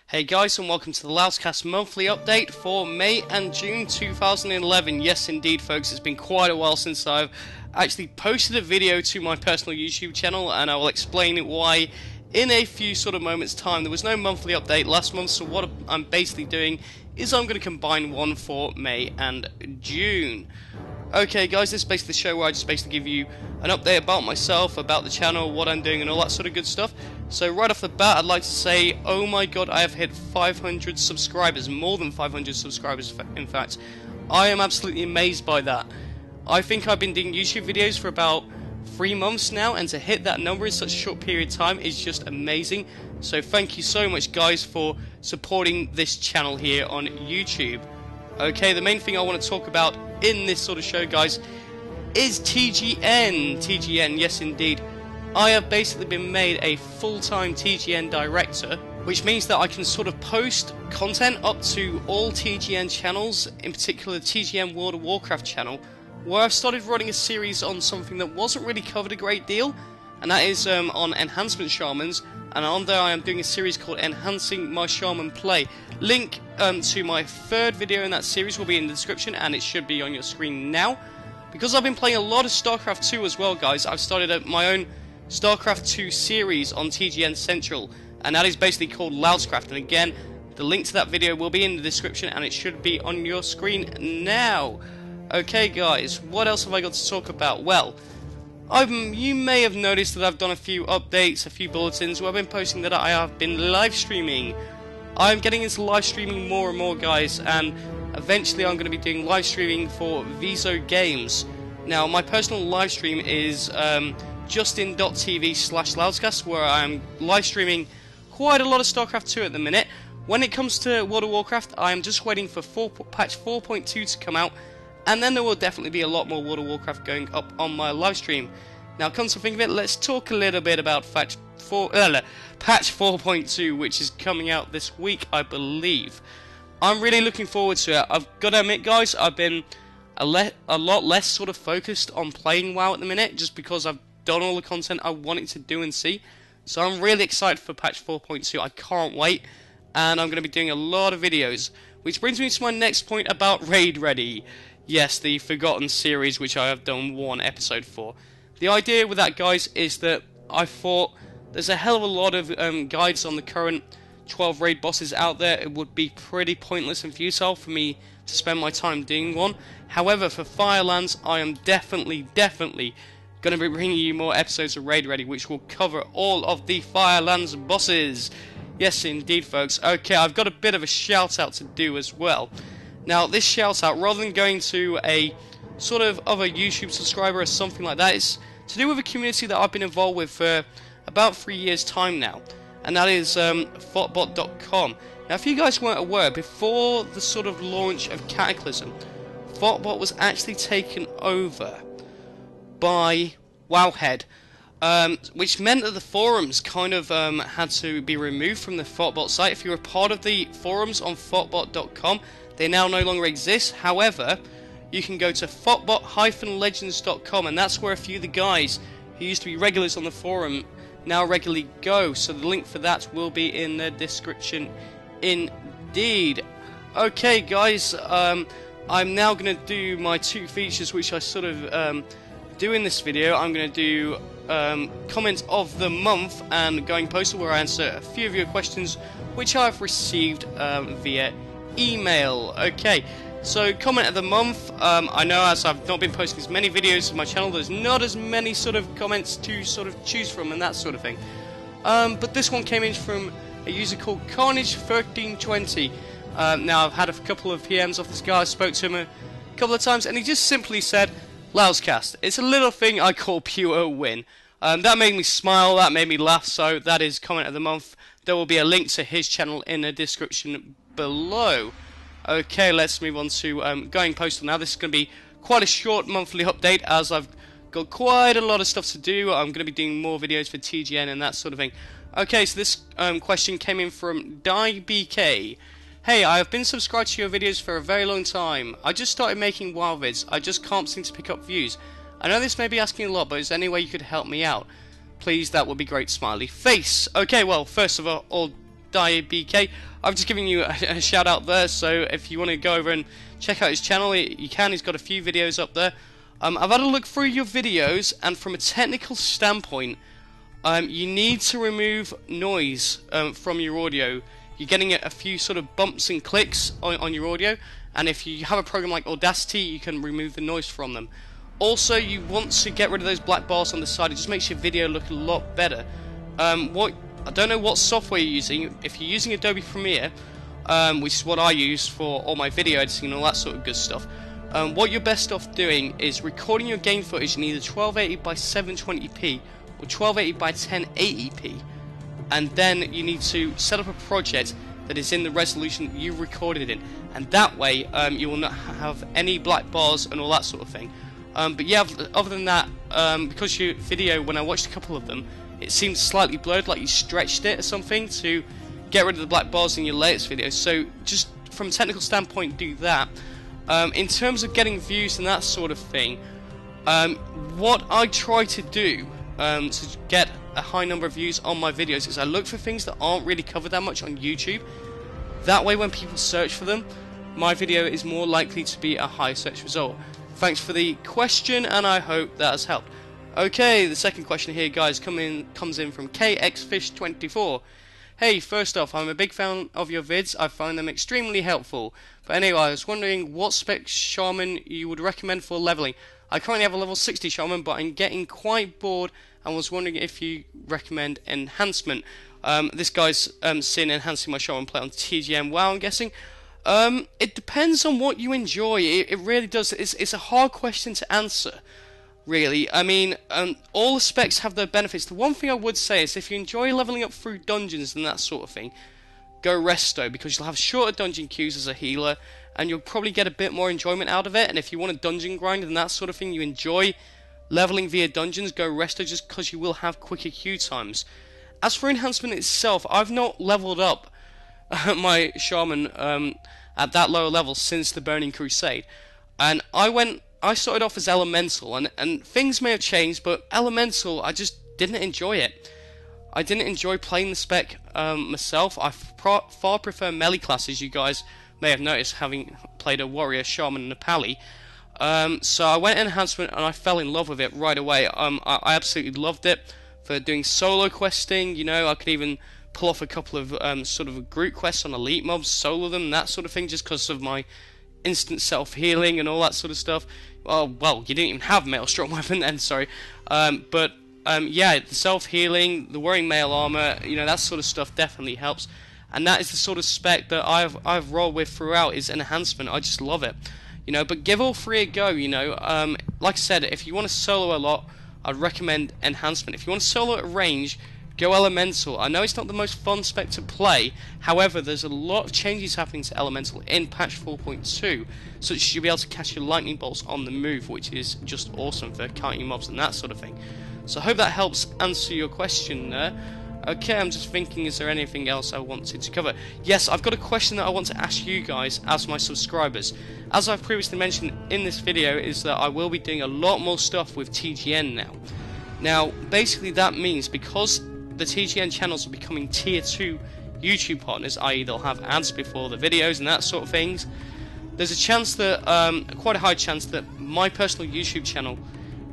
Hey guys, and welcome to the Loudscast monthly update for May and June 2011. Yes indeed folks, it's been quite a while since I've actually posted a video to my personal YouTube channel, and I will explain why in a few sort of moments time. There was no monthly update last month, so what I'm basically doing is I'm going to combine one for May and June. Okay guys, this is basically the show where I just basically give you an update about myself, about the channel, what I'm doing and all that sort of good stuff. So right off the bat I'd like to say, oh my god, I have hit 500 subscribers, more than 500 subscribers in fact. I am absolutely amazed by that. I think I've been doing YouTube videos for about 3 months now, and to hit that number in such a short period of time is just amazing. So thank you so much guys for supporting this channel here on YouTube. Okay, the main thing I want to talk about in this sort of show, guys, is TGN. TGN, yes indeed. I have basically been made a full-time TGN director, which means that I can sort of post content up to all TGN channels, in particular the TGN World of Warcraft channel, where I've started running a series on something that wasn't really covered a great deal, and that is on Enhancement Shamans. And on there I am doing a series called Enhancing My Shaman Play. Link to my third video in that series will be in the description, and it should be on your screen now. Because I've been playing a lot of StarCraft 2 as well guys, I've started my own StarCraft 2 series on TGN Central, and that is basically called Loudscast. And again, the link to that video will be in the description, and it should be on your screen now. Okay guys, what else have I got to talk about? Well, you may have noticed that I've done a few updates, a few bulletins where I've been posting that I have been live streaming. I'm getting into live streaming more and more guys, and eventually I'm going to be doing live streaming for Viso Games. Now my personal live stream is justin.tv/loudscast, where I'm live streaming quite a lot of StarCraft 2 at the minute. When it comes to World of Warcraft, I am just waiting for patch 4.2 to come out, and then there will definitely be a lot more World of Warcraft going up on my live stream. Now, come to think of it, let's talk a little bit about patch 4.2, which is coming out this week, I believe. I'm really looking forward to it. I've got to admit, guys, I've been a lot less sort of focused on playing WoW at the minute, just because I've done all the content I wanted to do and see. So I'm really excited for patch 4.2. I can't wait, and I'm going to be doing a lot of videos. Which brings me to my next point about Raid Ready. Yes, the Forgotten series, which I have done one episode for. The idea with that, guys, is that I thought there's a hell of a lot of guides on the current 12 raid bosses out there. It would be pretty pointless and futile for me to spend my time doing one. However, for Firelands, I am definitely going to be bringing you more episodes of Raid Ready, which will cover all of the Firelands bosses. Yes, indeed, folks. Okay, I've got a bit of a shout out to do as well. Now, this shout out, rather than going to a sort of other YouTube subscriber or something like that, is to do with a community that I've been involved with for about 3 years' time now, and that is Thoughtbot.com. Now, if you guys weren't aware, before the sort of launch of Cataclysm, Thoughtbot was actually taken over by Wowhead, which meant that the forums kind of had to be removed from the Thoughtbot site. If you were part of the forums on Thoughtbot.com, they now no longer exist. However, you can go to thoughtbot-legends.com, and that's where a few of the guys who used to be regulars on the forum now regularly go. So the link for that will be in the description indeed. Okay guys, I'm now going to do my 2 features which I sort of do in this video. I'm going to do comments of the month and Going Postal, where I answer a few of your questions which I've received via email. Okay, so comment of the month. I know as I've not been posting as many videos on my channel, there's not as many sort of comments to sort of choose from and that sort of thing. But this one came in from a user called Carnage1320. Now I've had a couple of PMs off this guy. I spoke to him a couple of times, and he just simply said, "Loudscast, it's a little thing I call pure win." That made me smile, that made me laugh, so that is comment of the month. There will be a link to his channel in the description below. Okay, let's move on to Going Postal now. This is going to be quite a short monthly update, as I've got quite a lot of stuff to do. I'm going to be doing more videos for TGN and that sort of thing. Okay, so this question came in from DieBK. Hey, I have been subscribed to your videos for a very long time. I just started making WoW vids. I just can't seem to pick up views. I know this may be asking a lot, but is there any way you could help me out? Please, that would be great, smiley face. Okay, well, first of all, DieBK, I've just given you a shout out there, so if you want to go over and check out his channel, you can. He's got a few videos up there. I've had a look through your videos, and from a technical standpoint, you need to remove noise from your audio. You're getting a few sort of bumps and clicks on your audio, and if you have a program like Audacity, you can remove the noise from them. Also, you want to get rid of those black bars on the side. It just makes your video look a lot better. I don't know what software you're using. If you're using Adobe Premiere, which is what I use for all my video editing and all that sort of good stuff, what you're best off doing is recording your game footage in either 1280 by 720p or 1280 by 1080p, and then you need to set up a project that is in the resolution you recorded it in, and that way you will not have any black bars and all that sort of thing. But yeah, other than that, because your video, when I watched a couple of them, it seemed slightly blurred, like you stretched it or something to get rid of the black bars in your latest videos. So just from a technical standpoint, do that. In terms of getting views and that sort of thing, what I try to do to get a high number of views on my videos is I look for things that aren't really covered that much on YouTube. That way when people search for them, my video is more likely to be a high search result. Thanks for the question, and I hope that has helped. Okay, the second question here, guys, comes in from KXFish24. Hey, first off, I'm a big fan of your vids. I find them extremely helpful. But anyway, I was wondering what spec shaman you would recommend for leveling. I currently have a level 60 shaman, but I'm getting quite bored and was wondering if you recommend enhancement. This guy's seen enhancing my shaman play on TGN. Wow, I'm guessing. It depends on what you enjoy. It really does. It's a hard question to answer, really. I mean, all the specs have their benefits. The one thing I would say is if you enjoy leveling up through dungeons and that sort of thing, go resto, because you'll have shorter dungeon queues as a healer, and you'll probably get a bit more enjoyment out of it. And if you want a dungeon grind and that sort of thing, you enjoy leveling via dungeons, go resto, just because you will have quicker queue times. As for enhancement itself, I've not leveled up my shaman at that lower level since the Burning Crusade, and I started off as elemental, and things may have changed, but elemental, I just didn't enjoy it. I didn't enjoy playing the spec myself. I far prefer melee classes. You guys may have noticed, having played a warrior, shaman, and a pally. So I went enhancement, and I fell in love with it right away. I absolutely loved it for doing solo questing. You know, I could even pull off a couple of sort of group quests on elite mobs, solo them, that sort of thing, just because of my instant self-healing and all that sort of stuff. Well, you didn't even have male strong weapon then, sorry. Yeah, the self-healing, the wearing male armor, you know, that sort of stuff definitely helps. And that is the sort of spec that I've rolled with throughout, is enhancement. I just love it. You know, but give all three a go, you know. Like I said, if you want to solo a lot, I'd recommend enhancement. If you want to solo at range, go elemental. I know it's not the most fun spec to play, however, there's a lot of changes happening to elemental in patch 4.2, such as you'll be able to catch your lightning bolts on the move, which is just awesome for kiting mobs and that sort of thing. So I hope that helps answer your question there. Okay, I'm just thinking, is there anything else I wanted to cover? Yes, I've got a question that I want to ask you guys as my subscribers. As I've previously mentioned in this video, is that I will be doing a lot more stuff with TGN now. Now, basically that means because the TGN channels are becoming tier 2 YouTube partners, i.e. they'll have ads before the videos and that sort of things, there's a chance that, quite a high chance that my personal YouTube channel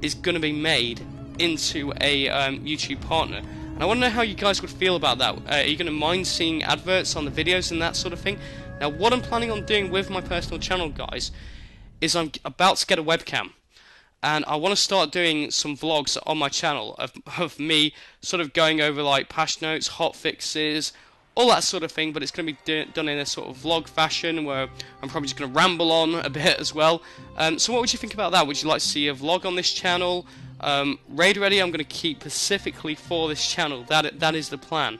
is going to be made into a YouTube partner. And I want to know how you guys would feel about that. Are you going to mind seeing adverts on the videos and that sort of thing? Now, what I'm planning on doing with my personal channel, guys, is I'm about to get a webcam. And I want to start doing some vlogs on my channel of me sort of going over like patch notes, hot fixes, all that sort of thing. But it's going to be done in a sort of vlog fashion where I'm probably just going to ramble on a bit as well. So what would you think about that? Would you like to see a vlog on this channel? Raid Ready I'm going to keep specifically for this channel. That is the plan.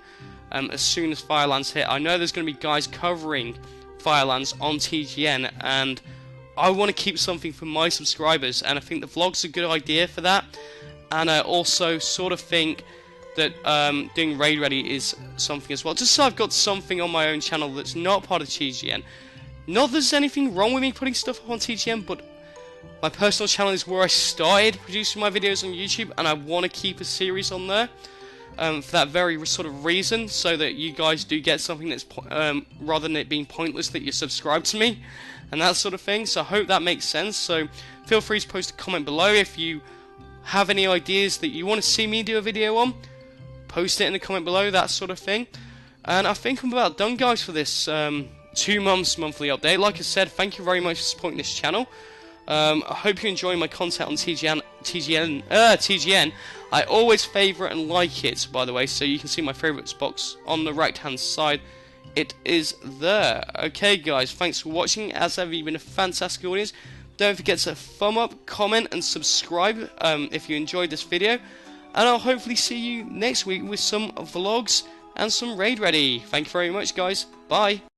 As soon as Firelands hit, I know there's going to be guys covering Firelands on TGN, and I want to keep something for my subscribers, and I think the vlog's a good idea for that. And I also sort of think that doing Raid Ready is something as well, just so I've got something on my own channel that's not part of TGN. Not that there's anything wrong with me putting stuff up on TGN, but my personal channel is where I started producing my videos on YouTube, and I want to keep a series on there. for that very sort of reason, so that you guys do get something that's rather than it being pointless, that you subscribe to me and that sort of thing. So I hope that makes sense. So feel free to post a comment below if you have any ideas that you want to see me do a video on. Post it in the comment below, that sort of thing. And I think I'm about done, guys, for this 2 months monthly update. Like I said, thank you very much for supporting this channel. I hope you enjoy my content on TGN. I always favourite and like it, by the way, so you can see my favourites box on the right hand side. It is there. Okay, guys, thanks for watching. As ever, you've been a fantastic audience. Don't forget to thumb up, comment and subscribe if you enjoyed this video. And I'll hopefully see you next week with some vlogs and some raid ready. Thank you very much, guys. Bye.